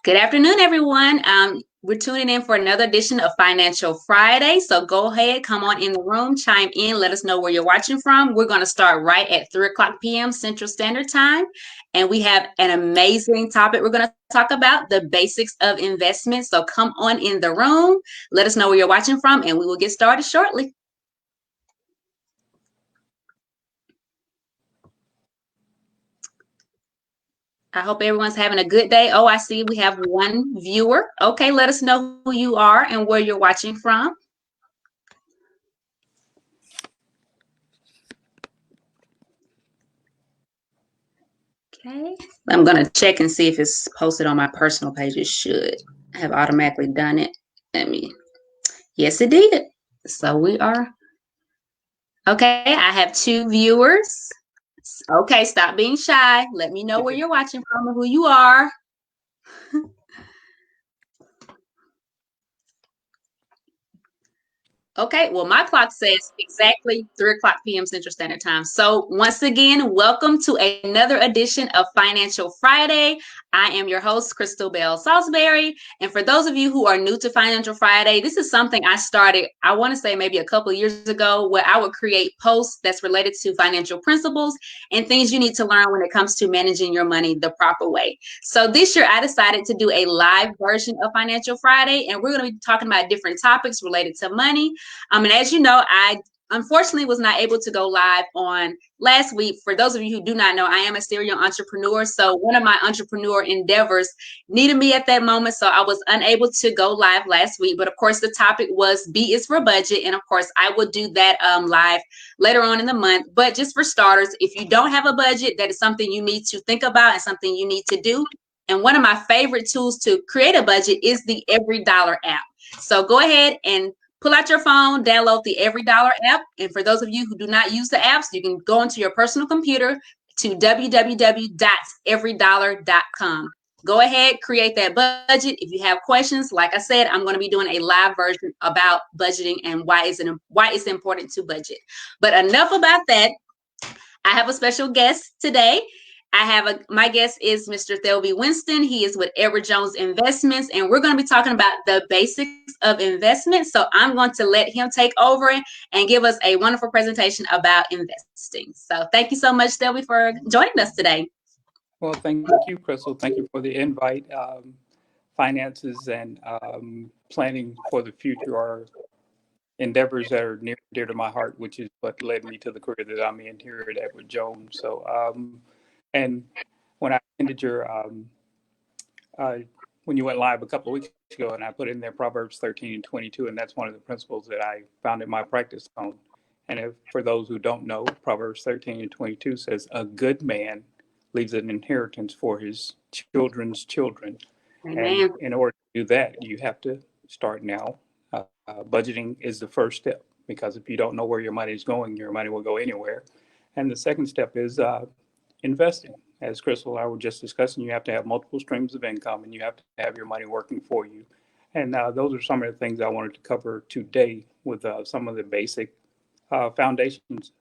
Good afternoon, everyone. We're tuning in for another edition of Financial Friday. So go ahead, come on in the room, chime in, let us know where you're watching from. We're going to start right at 3 o'clock p.m. Central Standard Time. And we have an amazing topic we're going to talk about, the basics of investment. So come on in the room, let us know where you're watching from, and we will get started shortly. I hope everyone's having a good day. Oh, I see we have one viewer. Okay, let us know who you are and where you're watching from. Okay, I'm going to check and see if it's posted on my personal page. It should have automatically done it. Yes, it did. So we are, okay, I have two viewers. Okay, stop being shy. Let me know where you're watching from and who you are. Okay, well, my clock says exactly 3 o'clock p.m. Central Standard Time. So, once again, welcome to another edition of Financial Friday. I am your host, Crystal Bell Salisbury. And for those of you who are new to Financial Friday, this is something I started, I want to say maybe a couple of years ago, where I would create posts that's related to financial principles and things you need to learn when it comes to managing your money the proper way. So, this year, I decided to do a live version of Financial Friday, and we're going to be talking about different topics related to money. And as you know, I unfortunately was not able to go live on last week. For those of you who do not know, I am a serial entrepreneur. So one of my entrepreneur endeavors needed me at that moment. So I was unable to go live last week. But of course, the topic was B is for budget. And of course, I will do that live later on in the month. But just for starters, if you don't have a budget, that is something you need to think about and something you need to do. And one of my favorite tools to create a budget is the Every Dollar app. So go ahead and pull out your phone, download the Every Dollar app. And for those of you who do not use the apps, you can go into your personal computer to www.everydollar.com. Go ahead, create that budget. If you have questions, like I said, I'm going to be doing a live version about budgeting and why it's important to budget. But enough about that. I have a special guest today. My guest is Mr. Thelvie Winston. He is with Edward Jones Investments, and we're going to be talking about the basics of investment. So I'm going to let him take over and give us a wonderful presentation about investing. So thank you so much, Thelvie, for joining us today. Well, thank you, Crystal. Thank you for the invite. Finances and planning for the future are endeavors that are near and dear to my heart, which is what led me to the career that I'm in here at Edward Jones. So, and when I ended uh, when you went live a couple of weeks ago, and I put in there Proverbs 13 and 22, and that's one of the principles that I founded my practice on. And for those who don't know, Proverbs 13 and 22 says, "A good man leaves an inheritance for his children's children." Amen. And in order to do that, you have to start now. Budgeting is the first step, because if you don't know where your money is going, your money will go anywhere. And the second step is investing. As Crystal and I were just discussing, you have to have multiple streams of income, and you have to have your money working for you. And those are some of the things I wanted to cover today with some of the basic foundations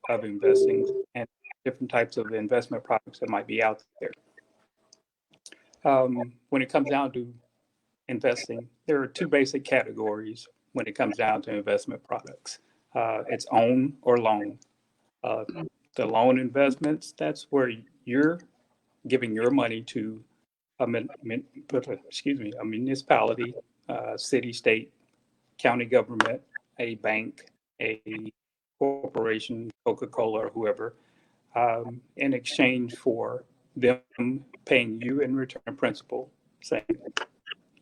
of investing and different types of investment products that might be out there. When it comes down to investing, there are two basic categories when it comes down to investment products. It's own or loan. Uh, the loan investments, that's where you're giving your money to a, a municipality, city, state, county government, a bank, a corporation, Coca-Cola or whoever, in exchange for them paying you in return principal, saying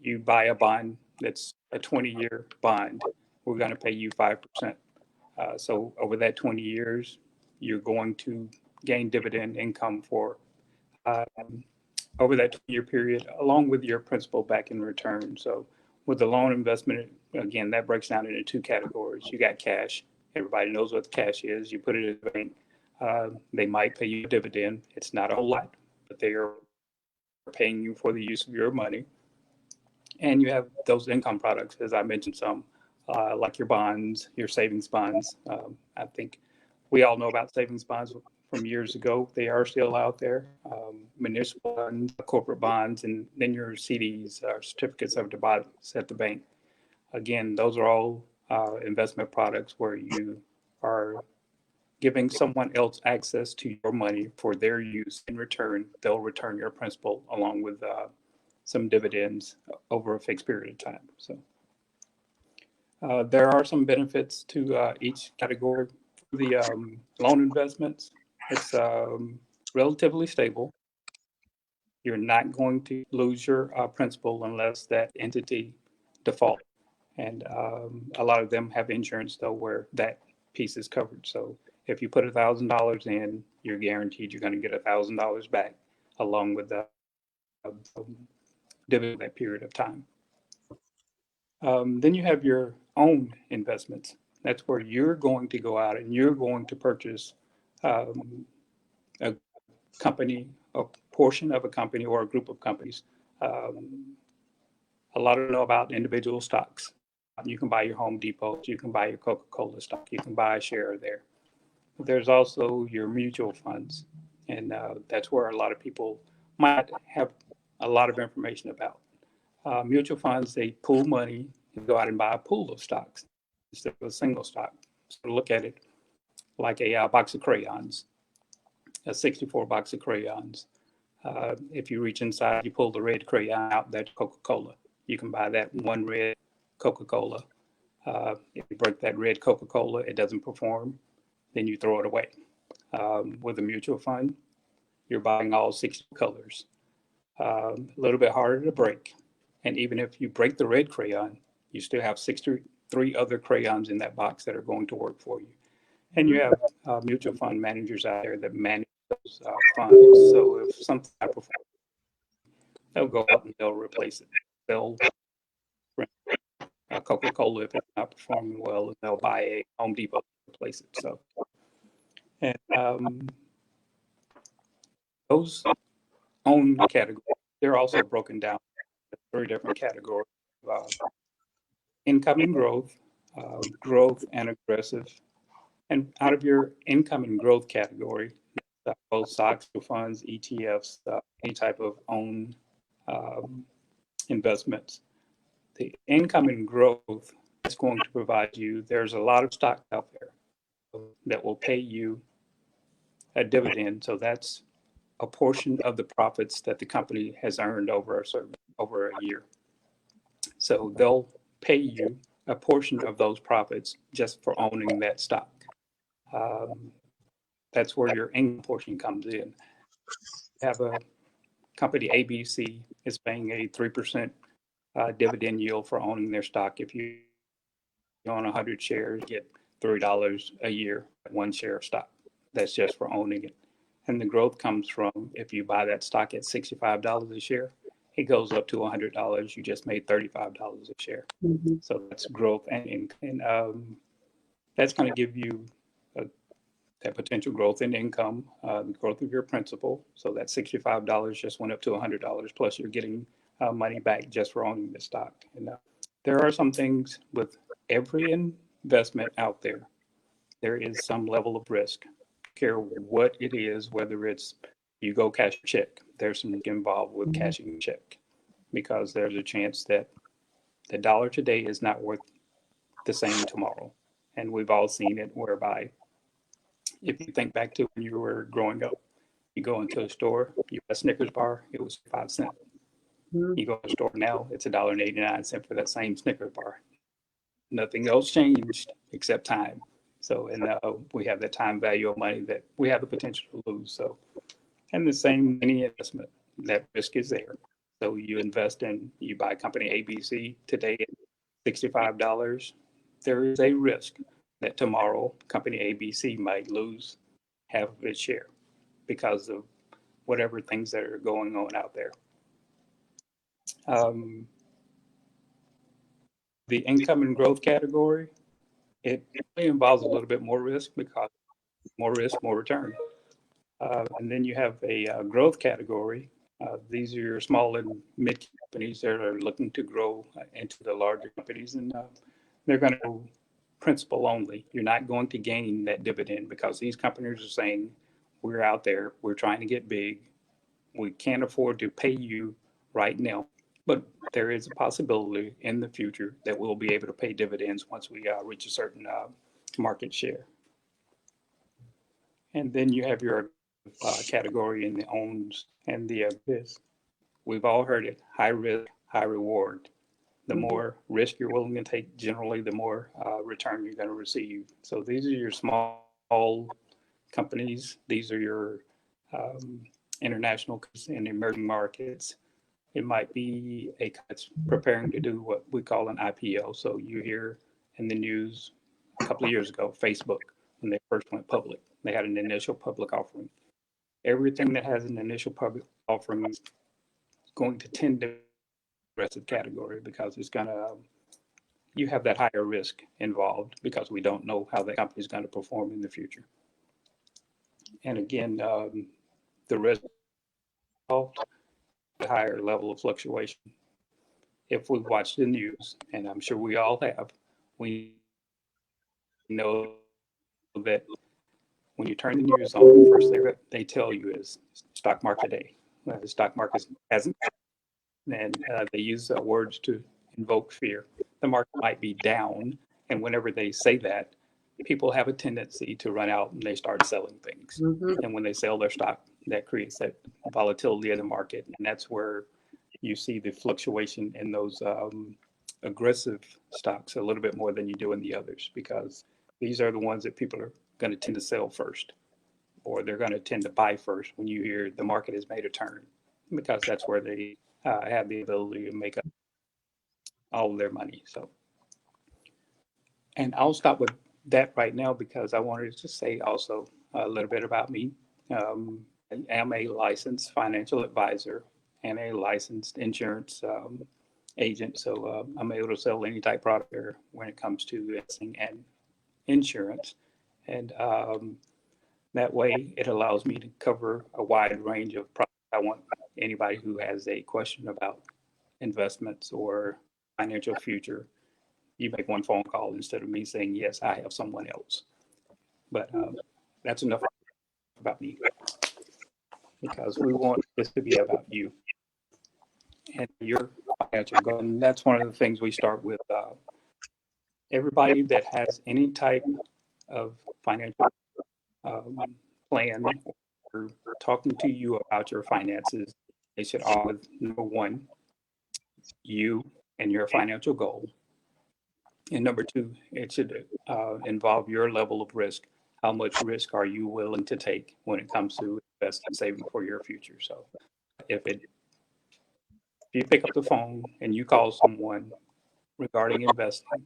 you buy a bond that's a 20-year bond, we're going to pay you 5%. So over that 20 years, you're going to gain dividend income for over that 20-year period, along with your principal back in return. So with the loan investment, again, that breaks down into two categories. You got cash. Everybody knows what cash is. You put it in the bank. They might pay you a dividend. It's not a whole lot, but they are paying you for the use of your money. And you have those income products, as I mentioned, some like your bonds, your savings bonds. I think we all know about savings bonds. from years ago. They are still out there. Municipal funds, corporate bonds, and then your CDs, certificates of deposits at the bank. Again, those are all investment products where you are giving someone else access to your money for their use. In return, they'll return your principal along with some dividends over a fixed period of time. So there are some benefits to each category. The loan investments, it's relatively stable. You're not going to lose your principal unless that entity defaults. And a lot of them have insurance though, where that piece is covered. So if you put $1,000 in, you're guaranteed you're going to get $1,000 back along with the dividend that period of time. Then you have your own investments. That's where you're going to go out and you're going to purchase a company, a portion of a company or a group of companies. A lot of know about individual stocks. You can buy your Home Depot, you can buy your Coca-Cola stock, you can buy a share there. There's also your mutual funds, and that's where a lot of people might have a lot of information about. Mutual funds, they pool money and go out and buy a pool of stocks instead of a single stock. So look at it like a box of crayons, a 64 box of crayons. If you reach inside, you pull the red crayon out, that's Coca-Cola. You can buy that one red Coca-Cola. If you break that red Coca-Cola, it doesn't perform, then you throw it away. With a mutual fund, you're buying all 60 colors. A little bit harder to break. And even if you break the red crayon, you still have 63 other crayons in that box that are going to work for you. And you have mutual fund managers out there that manage those funds. So if something not performs, they'll go out and they'll replace it. They'll Coca-Cola if it's not performing well, and they'll buy a Home Depot to replace it. So, and those own categories, they're also broken down into 3 different categories: income and growth, growth and aggressive. And out of your income and growth category, both stocks, funds, ETFs, any type of own investments. The income and growth is going to provide you, there's a lot of stock out there that will pay you a dividend. So that's a portion of the profits that the company has earned over a year. So they'll pay you a portion of those profits just for owning that stock. That's where your income portion comes in. You have a company ABC is paying a 3% dividend yield for owning their stock. If you own 100 shares, you get $3 a year, 1 share of stock. That's just for owning it. And the growth comes from if you buy that stock at $65 a share, it goes up to $100. You just made $35 a share. Mm-hmm. So that's growth and income. And that's going to give you that potential growth in income, the growth of your principal. So that $65 just went up to $100, plus you're getting money back just for owning the stock. And there are some things with every investment out there. There is some level of risk. Care what it is, whether it's you go cash a check, there's some involved with cashing a check, because there's a chance that the dollar today is not worth the same tomorrow. And we've all seen it whereby if you think back to when you were growing up, you go into a store, you buy a Snickers bar, it was 5 cents. You go to a store now, it's $1.89 for that same Snickers bar. Nothing else changed except time. So, and we have that time value of money that we have the potential to lose. So, and the same any investment, that risk is there. So you invest in, you buy company ABC today at $65. There is a risk that tomorrow company ABC might lose half of its share because of whatever things that are going on out there. The income and growth category, it involves a little bit more risk, because more risk, more return. And then you have a growth category. These are your small and mid companies that are looking to grow into the larger companies, and they're going to go principal only. You're not going to gain that dividend, because these companies are saying, we're out there, we're trying to get big. We can't afford to pay you right now, but there is a possibility in the future that we'll be able to pay dividends once we reach a certain market share. And then you have your category in the owns and the this. We've all heard it: high risk, high reward. The more risk you're willing to take, generally, the more return you're going to receive. So these are your small companies. These are your um, international and emerging markets. It might be a that's preparing to do what we call an IPO. So you hear in the news a couple of years ago, Facebook, when they first went public, they had an initial public offering. Everything that has an initial public offering is going to tend to aggressive category because it's going to you have that higher risk involved because we don't know how the company is going to perform in the future. And again, the risk involved, the higher level of fluctuation. If we've watched the news, and I'm sure we all have, we know that when you turn the news on, the first thing that they tell you is stock market day. The stock market hasn't, and they use words to invoke fear. The market might be down, and whenever they say that, people have a tendency to run out and they start selling things. Mm-hmm. And when they sell their stock, that creates that volatility in the market, and that's where you see the fluctuation in those aggressive stocks a little bit more than you do in the others because these are the ones that people are going to tend to sell first, or they're going to tend to buy first when you hear the market has made a turn, because that's where they have the ability to make up all of their money. So, and I'll stop with that right now because I wanted to say also a little bit about me. I am a licensed financial advisor and a licensed insurance agent. So I'm able to sell any type of product there when it comes to investing and insurance. And that way it allows me to cover a wide range of products. I want anybody who has a question about investments or financial future, you make one phone call instead of me saying, yes, I have someone else. But that's enough about me because we want this to be about you and your financial goal. And that's one of the things we start with. Everybody that has any type of financial um, plan or talking to you about your finances, they should always, number one, you and your financial goal. And number two, it should involve your level of risk. How much risk are you willing to take when it comes to investing, saving for your future? So if it if you pick up the phone and you call someone regarding investing,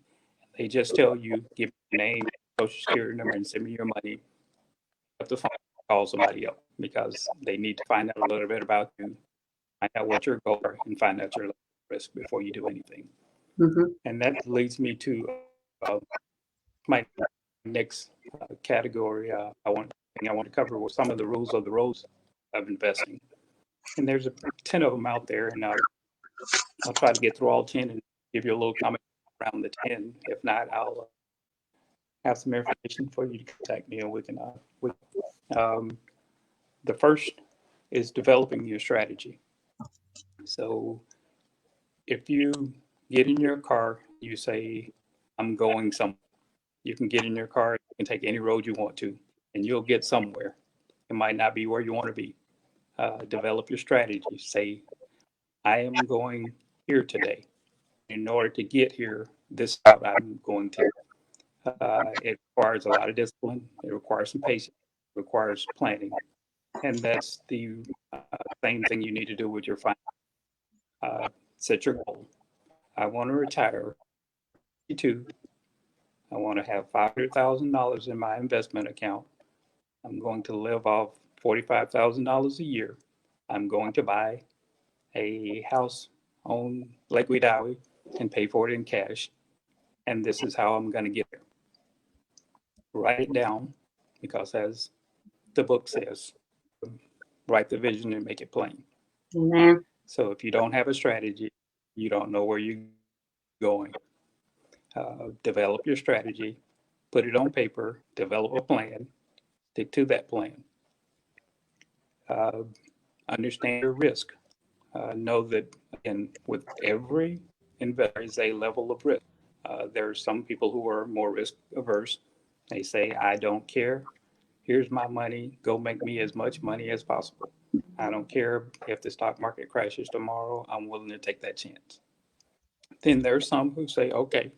they just tell you, give me your name, social security number, and send me your money. Pick up the phone, call somebody else because they need to find out a little bit about you, find out what your goals are, and find out your risk before you do anything. Mm-hmm. And that leads me to my next category. I want to cover was some of the rules of the roads of investing. And there's 10 of them out there, and I'll try to get through all 10 and give you a little comment around the 10. If not, I'll have some information for you to contact me, and we can. Um, the first is developing your strategy. So if you get in your car, you say, "I'm going somewhere." You can get in your car, you can take any road you want to, and you'll get somewhere. It might not be where you want to be. Develop your strategy. Say, I am going here today. In order to get here, this route I'm going to. It requires a lot of discipline. It requires some patience. It requires planning. And that's the same thing you need to do with your finance. Set your goal. I want to retire. You too. I want to have $500,000 in my investment account. I'm going to live off $45,000 a year. I'm going to buy a house on Lake Wedowee and pay for it in cash. And this is how I'm going to get there. Write it down because, as the book says, write the vision and make it plain. Amen. So if you don't have a strategy, you don't know where you're going. Develop your strategy, put it on paper, develop a plan, stick to that plan. Uh, Understand your risk. Know that, again, with every investor is a level of risk. There are some people who are more risk averse. They say, I don't care. Here's my money. Go make me as much money as possible. I don't care if the stock market crashes tomorrow. I'm willing to take that chance. Then there's some who say, okay,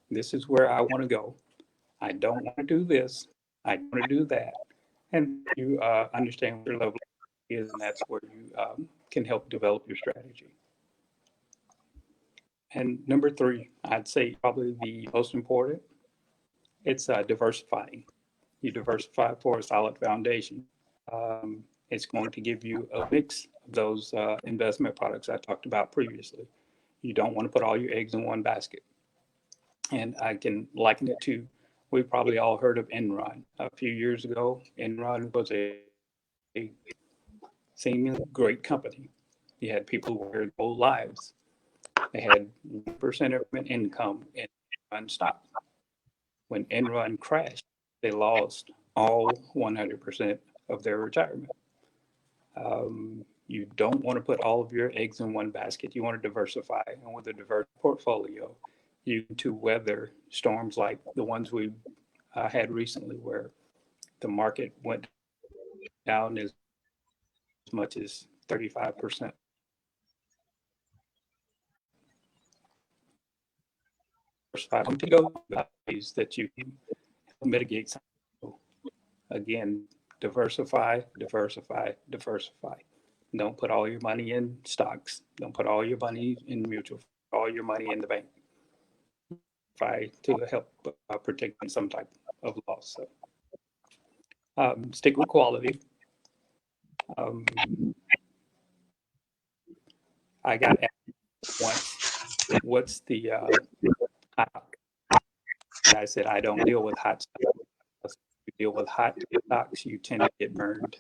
this is where I want to go. I don't want to do this. I want to do that. And you understand what your level is, and that's where you can help develop your strategy. And number three, I'd say probably the most important, it's diversifying. You diversify for a solid foundation. It's going to give you a mix of those investment products I talked about previously. You don't want to put all your eggs in one basket. And I can liken it to, we've probably all heard of Enron. A few years ago, Enron was a seemingly great company. You had people who were their whole lives. They had 1% of an income in Enron stock. When Enron crashed, they lost all 100% of their retirement. You don't want to put all of your eggs in one basket. You want to diversify. And with a diverse portfolio, you to weather storms like the ones we had recently, where the market went down as much as 35%. To go ways that you can mitigate some. Again, diversify, diversify, diversify. Don't put all your money in stocks. Don't put all your money in mutual, all your money in the bank. Try to help protect some type of loss. So, stick with quality. Um, I got asked once, what's the hot? And I said, I don't deal with hot stocks. You deal with hot stocks, you tend to get burned.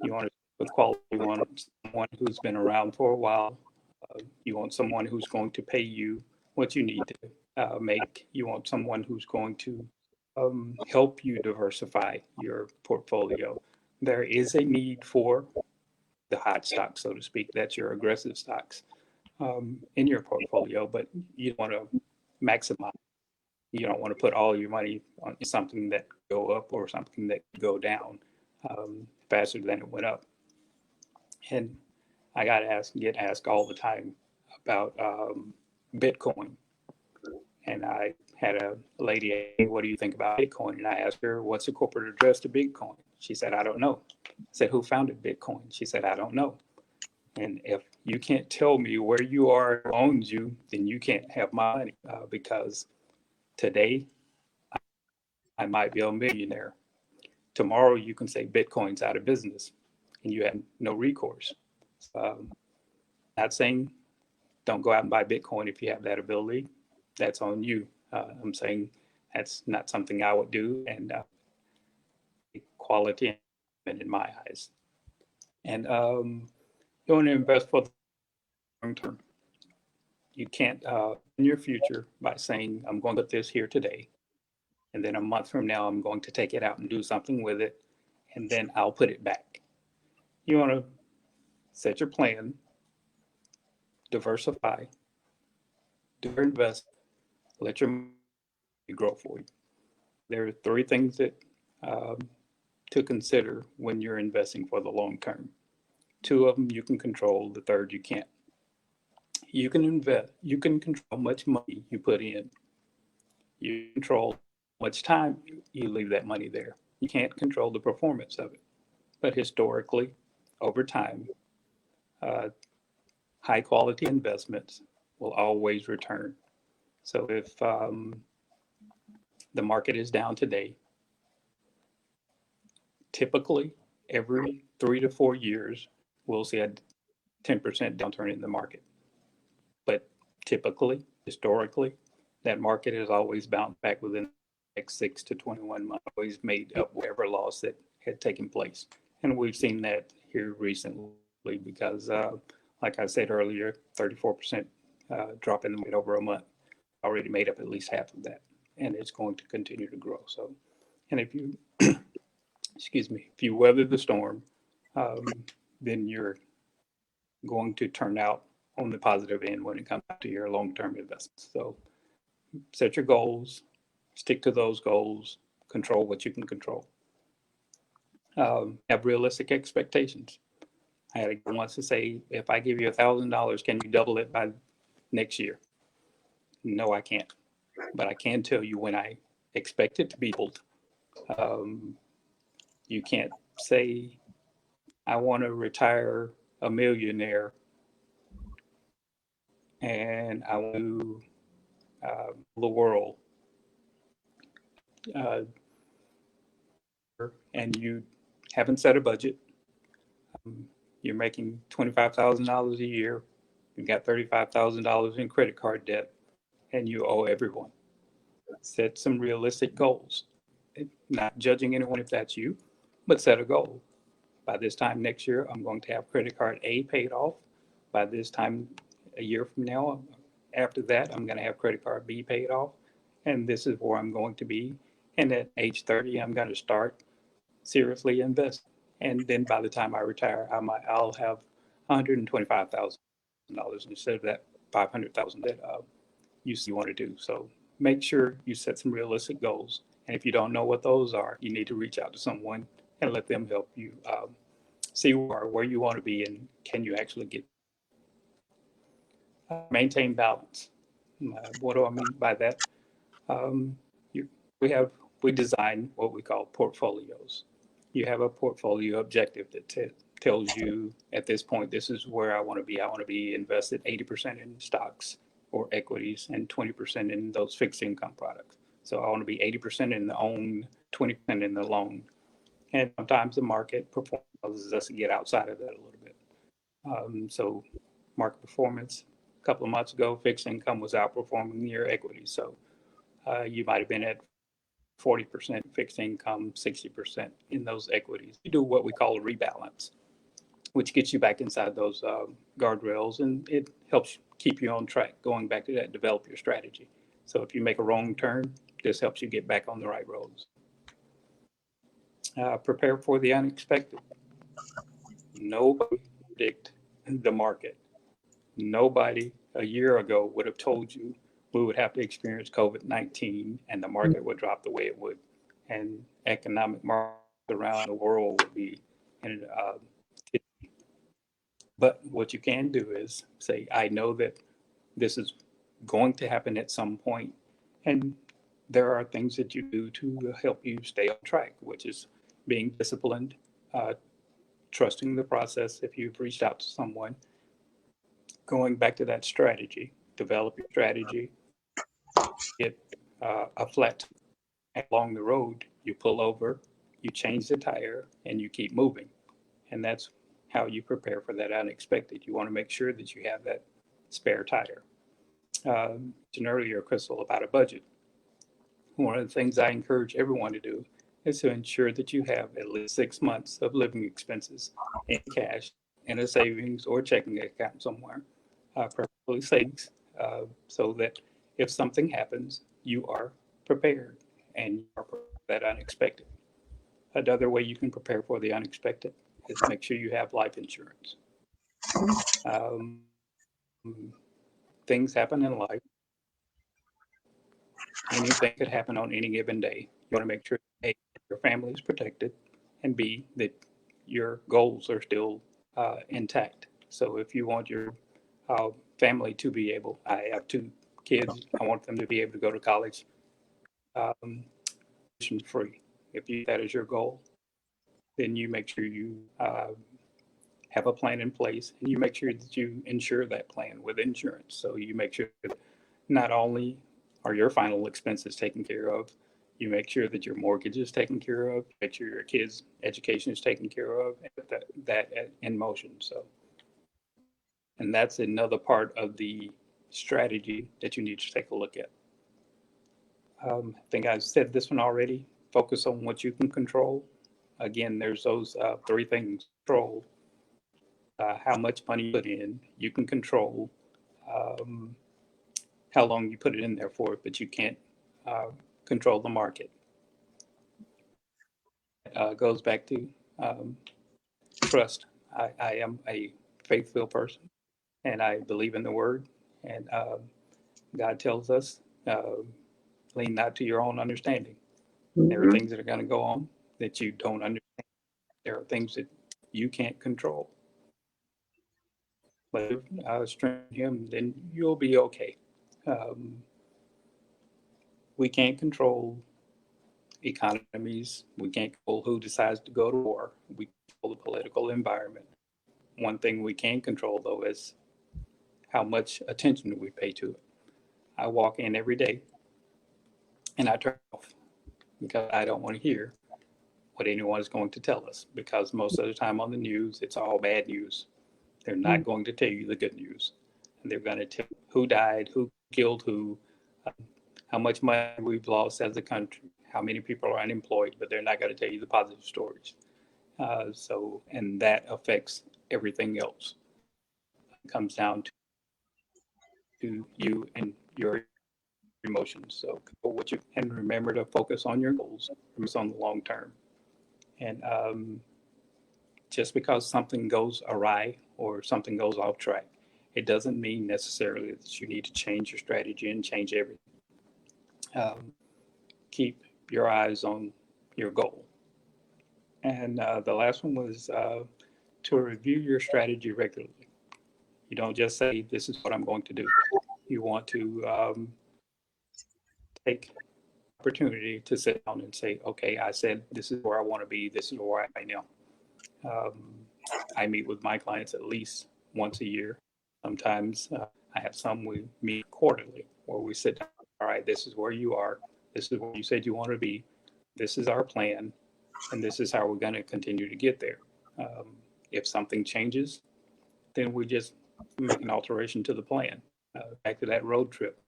You want to with quality. You want someone who's been around for a while. You want someone who's going to pay you what you need to make. You want someone who's going to help you diversify your portfolio. There is a need for the hot stocks, so to speak. That's your aggressive stocks in your portfolio, but you want to maximize. You don't want to put all your money on something that go up or something that go down faster than it went up. And I get asked all the time about Bitcoin. And I had a lady, hey, what do you think about Bitcoin? And I asked her, what's the corporate address to Bitcoin? She said, I don't know. I said, who founded Bitcoin? She said, I don't know. And if you can't tell me where you are, who owns you, then you can't have my money because today I might be a millionaire. Tomorrow you can say Bitcoin's out of business and you have no recourse. Not saying don't go out and buy Bitcoin if you have that ability. That's on you. I'm saying that's not something I would do, and quality in my eyes. And you want to invest for the long term. You can't in your future by saying I'm going to put this here today, and then a month from now I'm going to take it out and do something with it, and then I'll put it back. You want to set your plan, diversify, do your invest, let your money grow for you. There are three things that um, to consider when you're investing for the long term. Two of them you can control, the third you can't. You can invest, you can control how much money you put in. You control how much time you leave that money there. You can't control the performance of it. But historically, over time, uh, high quality investments will always return. So if the market is down today, typically every 3 to 4 years, we'll see a 10% downturn in the market. But typically, historically, that market has always bounced back within the next 6 to 21 months, always made up whatever loss that had taken place. And we've seen that here recently because, like I said earlier, 34% drop in the market over a month already made up at least half of that. And it's going to continue to grow. So, and if you, excuse me, if you weather the storm, then you're going to turn out on the positive end when it comes to your long-term investments. So set your goals, stick to those goals, control what you can control. Have realistic expectations. I had a guy once to say, if I give you $1,000, can you double it by next year? No, I can't. But I can tell you when I expect it to be doubled. Um, you can't say, I want to retire a millionaire and I want to the world, uh, and you haven't set a budget. You're making $25,000 a year. You've got $35,000 in credit card debt, and you owe everyone. Set some realistic goals. Not judging anyone if that's you, but set a goal. By this time next year, I'm going to have credit card A paid off. By this time, a year from now, after that, I'm going to have credit card B paid off. And this is where I'm going to be. And at age 30, I'm going to start seriously invest. And then by the time I retire, I'll have $125,000 instead of that 500,000 that you want to do. So make sure you set some realistic goals. And if you don't know what those are, you need to reach out to someone and let them help you see where you want to be and can you actually get. Maintain balance. What do I mean by that? Um, you, we have we design what we call portfolios. You have a portfolio objective that tells you at this point, this is where I want to be. I want to be invested 80% in stocks or equities and 20% in those fixed income products. So I want to be 80% in the own, 20% in the loan. And sometimes the market performance causes us to get outside of that a little bit. So market performance a couple of months ago, fixed income was outperforming your equity. So you might have been at 40% fixed income, 60% in those equities. You do what we call a rebalance, which gets you back inside those guardrails, and it helps keep you on track, going back to that, develop your strategy. So if you make a wrong turn, this helps you get back on the right roads. Prepare for the unexpected. Nobody predict the market. Nobody a year ago would have told you we would have to experience COVID-19 and the market would drop the way it would, and economic markets around the world would be in. But what you can do is say, I know that this is going to happen at some point, and there are things that you do to help you stay on track, which is being disciplined, uh, trusting the process. If you've reached out to someone, going back to that strategy, develop your strategy, get a flat along the road, you pull over, you change the tire, and you keep moving. And that's how you prepare for that unexpected. You want to make sure that you have that spare tire. Mentioned earlier, Crystal, about a budget. One of the things I encourage everyone to do is to ensure that you have at least 6 months of living expenses in cash in a savings or checking account somewhere, preferably savings, so that if something happens, you are prepared and you are prepared for that unexpected. Another way you can prepare for the unexpected is make sure you have life insurance. Um, Things happen in life. Anything could happen on any given day. You want to make sure A, your family is protected, and B, that your goals are still intact. So if you want your uh, family to be able, I have 2 kids, I want them to be able to go to college tuition free. If that is your goal, then you make sure you have a plan in place and you make sure that you insure that plan with insurance. So you make sure that not only are your final expenses taken care of, you make sure that your mortgage is taken care of, make sure your kids' education is taken care of, and that in motion. So, and that's another part of the strategy that you need to take a look at. I think I said this one already. Focus on what you can control. Again, there's those 3 things: control, how much money you put in. You can control um, how long you put it in there for, but you can't uh, control the market. Goes back to um, trust. I am a faith-filled person, and I believe in the Word. And God tells us, lean not to your own understanding. There are Mhm. things that are going to go on that you don't understand. There are things that you can't control. But if strengthen Him, then you'll be okay. Um, we can't control economies. We can't control who decides to go to war. We control the political environment. One thing we can control, though, is how much attention we pay to it. I walk in every day and I turn off because I don't want to hear what anyone is going to tell us, because most of the time on the news, it's all bad news. They're not going to tell you the good news. And they're going to tell who died, who killed who, um, how much money we've lost as a country, how many people are unemployed, but they're not going to tell you the positive stories. And that affects everything else. It comes down to you and your emotions. So what you and remember to focus on your goals, focus on the long term. And just because something goes awry or something goes off track, it doesn't mean necessarily that you need to change your strategy and change everything. Um, keep your eyes on your goal. And the last one was to review your strategy regularly. You don't just say, "This is what I'm going to do." You want to take opportunity to sit down and say, "Okay, I said this is where I want to be. This is where I am now." I meet with my clients at least once a year. Sometimes I have some we meet quarterly where we sit down. All right, this is where you are. This is where you said you want to be. This is our plan, and this is how we're going to continue to get there. If something changes, then we just make an alteration to the plan. Back to that road trip.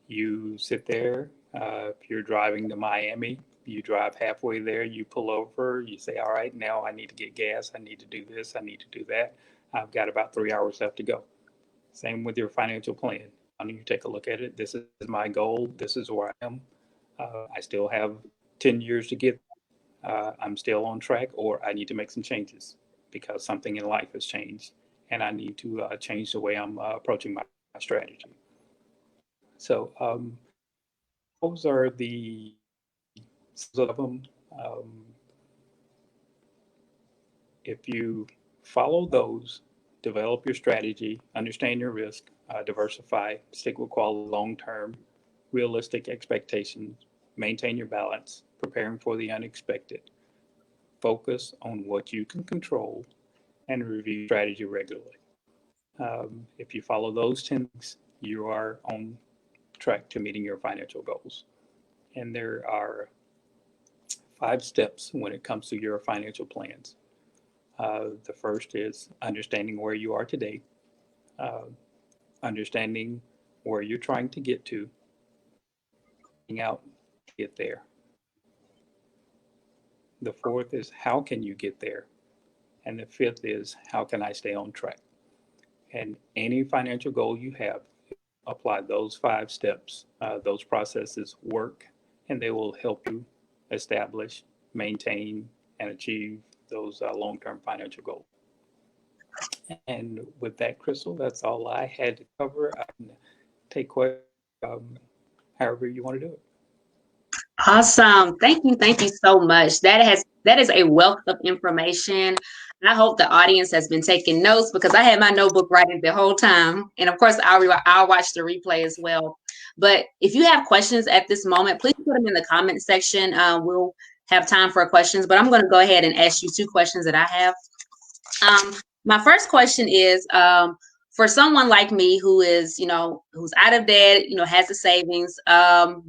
You sit there. If you're driving to Miami, you drive halfway there, you pull over, you say, all right, now I need to get gas. I need to do this. I need to do that. I've got about 3 hours left to go. Same with your financial plan. I need you take a look at it. This is my goal. This is where I am. I still have 10 years to get. I'm still on track, or I need to make some changes because something in life has changed, and I need to change the way I'm approaching my strategy. So those are the of them. Um, if you follow those, develop your strategy, understand your risk, diversify, stick with quality long term, realistic expectations, maintain your balance, preparing for the unexpected, focus on what you can control, and review strategy regularly. If you follow those 10 things, you are on track to meeting your financial goals. And there are 5 steps when it comes to your financial plans. The first is understanding where you are today, uh, understanding where you're trying to get to, out to get there. The fourth is how can you get there? And the fifth is how can I stay on track? And any financial goal you have, apply those 5 steps. Those processes work and they will help you establish, maintain, and achieve those long term financial goals. And with that, Crystal, that's all I had to cover. I can take questions however you want to do it. Awesome. Thank you so much. That is a wealth of information. I hope the audience has been taking notes because I had my notebook writing the whole time. And of course, I'll watch the replay as well. But if you have questions at this moment, please put them in the comment section. We'll have time for questions, but I'm going to go ahead and ask you 2 questions that I have. My first question is, for someone like me who is, who's out of debt, has the savings,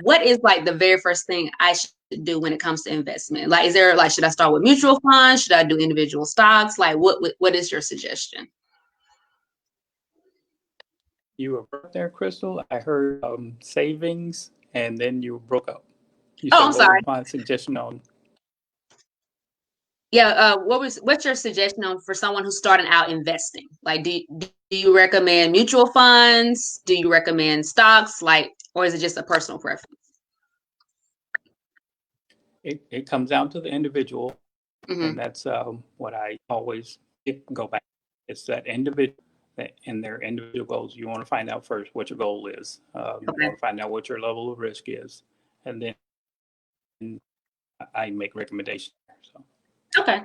what is like the very first thing I should do when it comes to investment? Like, should I start with mutual funds? Should I do individual stocks? Like, what is your suggestion? You were right there, Crystal. I heard savings and then you broke up. You Oh, said, I'm what sorry. was my suggestion on? Yeah, what's your suggestion on for someone who's starting out investing? Like, do you recommend mutual funds? Do you recommend stocks? Like, or is it just a personal preference? It comes down to the individual. And that's what I always go back. It's that individual and their individual goals. You want to find out first what your goal is. You want to find out what your level of risk is, and then I make recommendations. So. Okay.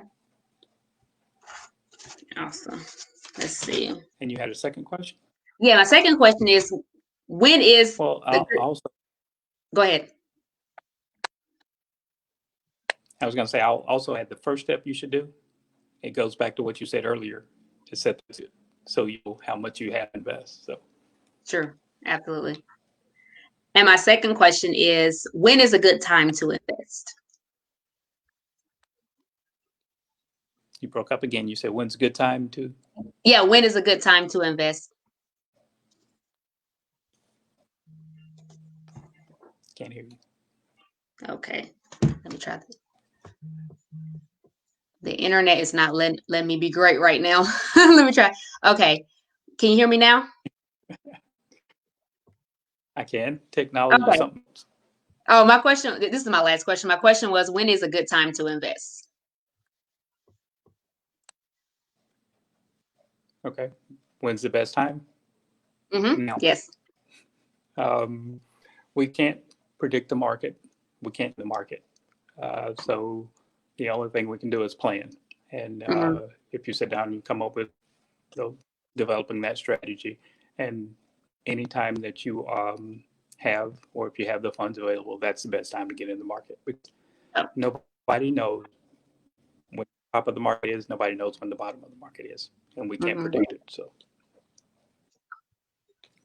Awesome. Let's see. And you had a second question? Yeah, my second question is, when is well, also go ahead. I was going to say, I'll also add the first step you should do. It goes back to what you said earlier, to set it so you know how much you have to invest. So Sure, absolutely. And my second question is, when is a good time to invest? You broke up again. You said, when's a good time to? Yeah, when is a good time to invest? Can't hear you. Okay, let me try this. The internet is not letting me be great right now. Let me try. Okay, can you hear me now? I can. Technology is something. Oh, my question, this is my last question. My question was, when is a good time to invest? Okay. When's the best time? No. Yes. We can't predict the market. We can't the market. So the only thing we can do is plan. And if you sit down and you come up with developing that strategy, and anytime that you have, or if you have the funds available, that's the best time to get in the market. Because nobody knows when the top of the market is. Nobody knows when the bottom of the market is, and we can't predict it. So,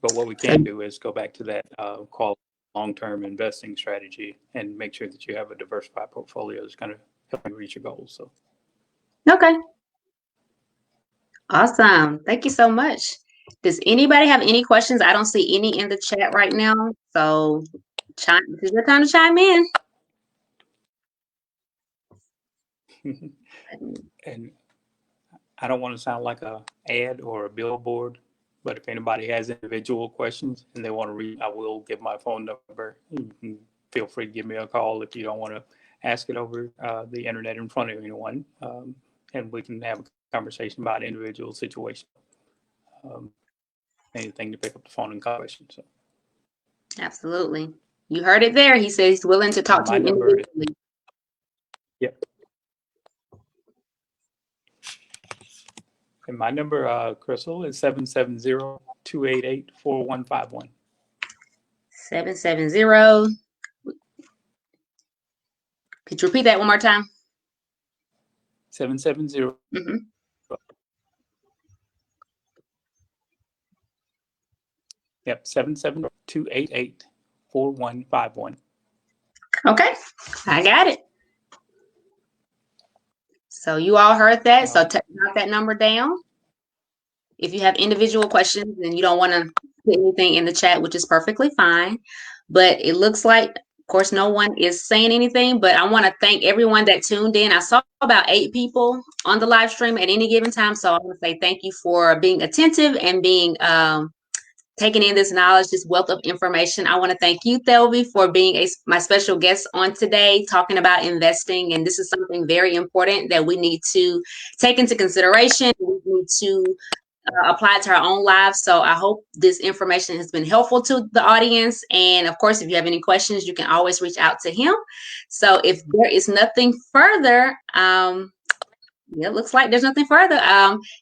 but what we can do is go back to that long-term investing strategy and make sure that you have a diversified portfolio that's going to help you reach your goals. So, okay, awesome. Thank you so much. Does anybody have any questions? I don't see any in the chat right now, so this is your time to chime in. And I don't want to sound like a ad or a billboard, but if anybody has individual questions and they want to read, I will give my phone number. You can feel free to give me a call if you don't want to ask it over the internet in front of anyone, and we can have a conversation about individual situations. Anything to pick up the phone and call questions. So. Absolutely. You heard it there. He says he's willing to talk to you individually. Yep. And my number, Crystal, is 770-288-4151. 770. Could you repeat that one more time? 770. Yep, 770-288-4151. Okay, I got it. So you all heard that. So take that number down. If you have individual questions and you don't want to put anything in the chat, which is perfectly fine. But it looks like, of course, no one is saying anything. But I want to thank everyone that tuned in. I saw about 8 people on the live stream at any given time. So I want to say thank you for being attentive and being taking in this knowledge, this wealth of information. I want to thank you, Thelvie, for being my special guest on today, talking about investing. And this is something very important that we need to take into consideration. We need to apply it to our own lives. So I hope this information has been helpful to the audience. And of course, if you have any questions, you can always reach out to him. So if there is nothing further, it looks like there's nothing further.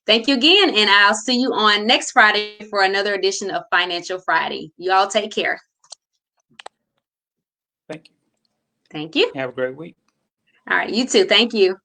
Thank you again, and I'll see you on next Friday for another edition of Financial Friday. You all take care. Thank you. Thank you. Have a great week. All right, you too. Thank you.